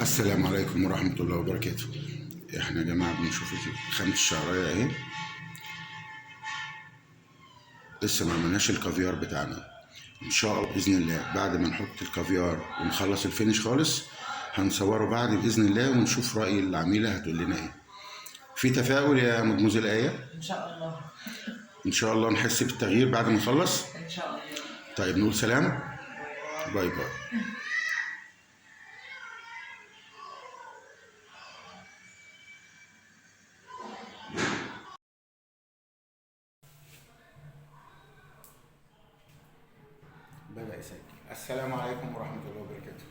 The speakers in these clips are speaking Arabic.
السلام عليكم ورحمة الله وبركاته. احنا يا جماعة بنشوف خامة الشعرية اهي. لسه ما عملناش الكافيار بتاعنا. ان شاء الله بإذن الله بعد ما نحط الكافيار ونخلص الفينش خالص هنصوره بعد بإذن الله ونشوف رأي العميلة هتقول لنا ايه. في تفاؤل يا مدموزيل آية؟ ان شاء الله. ان شاء الله نحس بالتغيير بعد ما نخلص. ان شاء الله. طيب نقول سلام. باي باي. بدأ يسجل. السلام عليكم ورحمة الله وبركاته.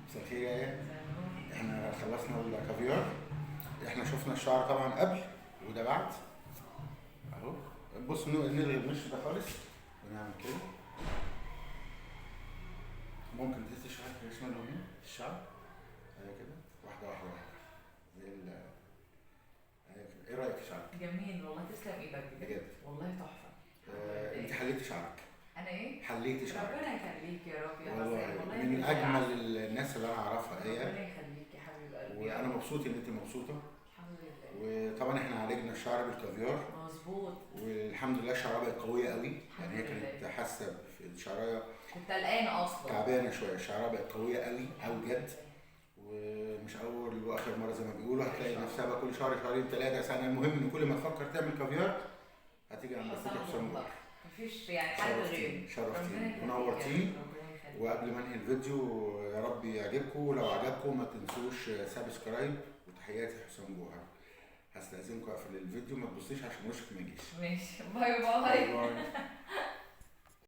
مساء الخير يا آية. احنا خلصنا الكافيار. احنا شفنا الشعر طبعا قبل وده بعد اهو. بص نلغي المش ده خالص ونعمل كده. ممكن تدي شويه كريشما لونين الشعر اهي كده واحده واحده واحده زي اهي كده. ايه رايك في شعرك؟ جميل والله، تسلم ايدك بجد والله تحفه. انت حليتي شعرك. انا ايه؟ حليتي شعرك ربنا يخليك يا رب يا والله حسين، والله من انت اجمل الناس اللي انا اعرفها هي. ربنا يخليك يا حبيب قلبي. وانا مبسوط ان انت مبسوطه. الحمد لله. وطبعا احنا عالجنا الشعر بالكافيار مظبوط. والحمد لله الشعريه بقت قويه قوي. يعني هي الحمد لله. كانت حاسه في الشعريه كنت قلقانه اصلا. تعبانه شويه. الشعريه بقت قويه قوي قوي بجد. ومش اول واخر مره زي ما بيقولوا. هتلاقي نفسها بقى كل شهر شهرين ثلاثه سنه. المهم ان كل ما تفكر تعمل كافيار هتيجي عند اخوك حسام جوهر. مفيش يعني حد غيره. شرفتيني ونورتيني. وقبل ما انهي الفيديو يا رب يعجبكم، ولو عجبكم ما تنسوش سبسكرايب. وتحياتي حسام جوهر. هستأذنكم اقفل الفيديو، ما تبصيش عشان وشك ما يجيش. ماشي، باي باي. باي.